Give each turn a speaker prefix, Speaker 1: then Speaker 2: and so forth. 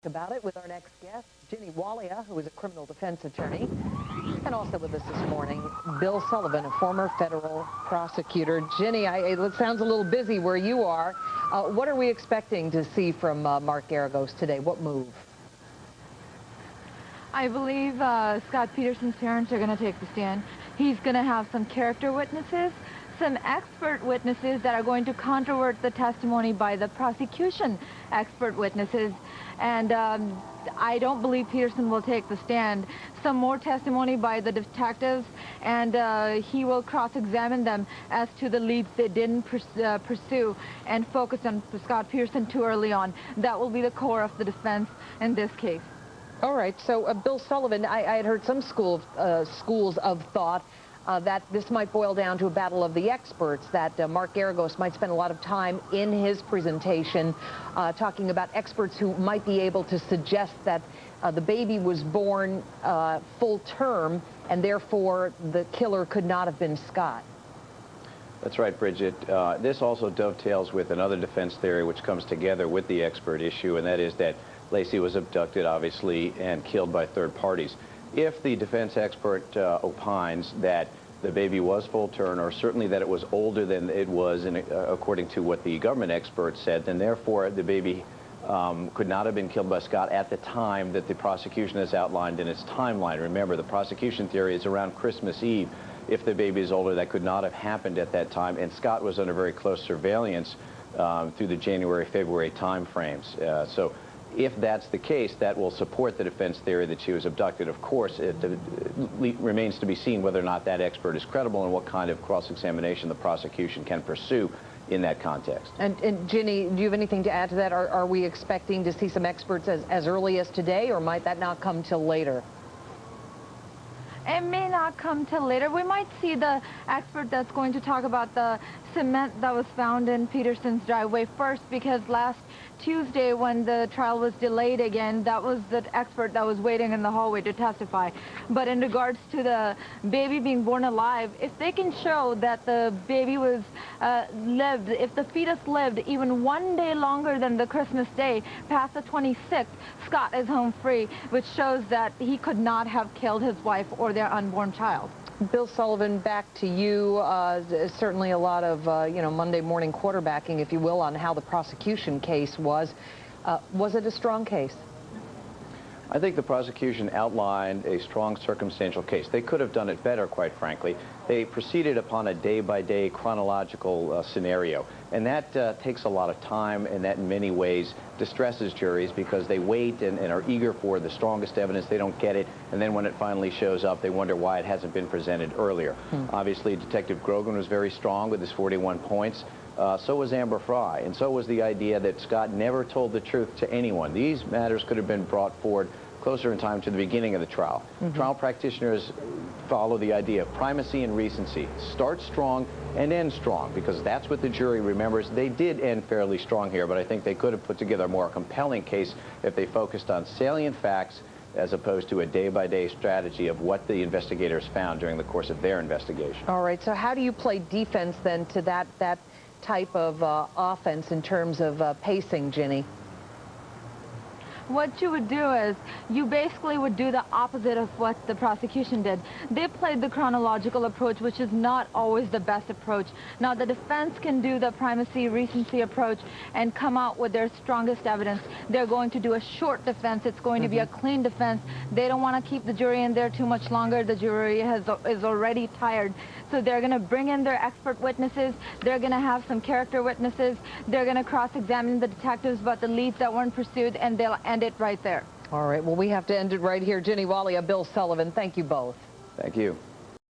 Speaker 1: About it with our next guest, Ginny Walia, who is a criminal defense attorney, and also with us this morning, Bill Sullivan, a former federal prosecutor. Ginny, it sounds a little busy where you are. What are we expecting to see from Mark Geragos today? What move?
Speaker 2: I believe Scott Peterson's parents are going to take the stand. He's going to have some character witnesses, some expert witnesses that are going to controvert the testimony by the prosecution expert witnesses. And I don't believe Peterson will take the stand. Some more testimony by the detectives, and he will cross-examine them as to the leads they didn't pursue and focus on Scott Peterson too early on. That will be the core of the defense in this case.
Speaker 1: All right, so Bill Sullivan, I had heard some schools of thought that this might boil down to a battle of the experts, that Mark Geragos might spend a lot of time in his presentation talking about experts who might be able to suggest that the baby was born full term and therefore the killer could not have been Scott.
Speaker 3: That's right, Bridget. This also dovetails with another defense theory which comes together with the expert issue, and that is that Lacey was abducted, obviously, and killed by third parties. If the defense expert opines that the baby was full term, or certainly that it was older than it was, according to what the government expert said, then therefore the baby could not have been killed by Scott at the time that the prosecution has outlined in its timeline. Remember, the prosecution theory is around Christmas Eve. If the baby is older, that could not have happened at that time, and Scott was under very close surveillance through the January-February time frames. So if that's the case, that will support the defense theory that she was abducted. Of course, it remains to be seen whether or not that expert is credible and what kind of cross-examination the prosecution can pursue in that context.
Speaker 1: And Ginny, do you have anything to add to that? Are we expecting to see some experts as early as today, or might that not come till later?
Speaker 2: It may not come till later. We might see the expert that's going to talk about the cement that was found in Peterson's driveway first, because last Tuesday, when the trial was delayed again, that was the expert that was waiting in the hallway to testify. But in regards to the baby being born alive, if they can show that the baby was lived, if the fetus lived even one day longer than the Christmas day, past the 26th, Scott is home free, which shows that he could not have killed his wife or their unborn child.
Speaker 1: Bill Sullivan, back to you. Certainly a lot of, Monday morning quarterbacking, if you will, on how the prosecution case was. Was it a strong case?
Speaker 3: I think the prosecution outlined a strong circumstantial case. They could have done it better, quite frankly. They proceeded upon a day-by-day chronological scenario, and that takes a lot of time, and that in many ways distresses juries because they wait and are eager for the strongest evidence. They don't get it, and then when it finally shows up, they wonder why it hasn't been presented earlier. Obviously, Detective Grogan was very strong with his 41 points. So was Amber Fry, and so was the idea that Scott never told the truth to anyone. These matters could have been brought forward closer in time to the beginning of the trial. Trial practitioners follow the idea of primacy and recency. Start strong and end strong, because that's what the jury remembers. They did end fairly strong here, but I think they could have put together a more compelling case if they focused on salient facts as opposed to a day-by-day strategy of what the investigators found during the course of their investigation.
Speaker 1: All right, so how do you play defense then to that type of offense in terms of pacing, Ginny?
Speaker 2: What you would do is you basically would do the opposite of what the prosecution did. They played the chronological approach, which is not always the best approach. Now, the defense can do the primacy, recency approach and come out with their strongest evidence. They're going to do a short defense. It's going to be a clean defense. They don't want to keep the jury in there too much longer. The jury is already tired. So they're going to bring in their expert witnesses. They're going to have some character witnesses. They're going to cross-examine the detectives about the leads that weren't pursued, and they'll end it right there.
Speaker 1: All right, well, we have to end it right here. Ginny Walia, Bill Sullivan, thank you both.
Speaker 3: Thank you.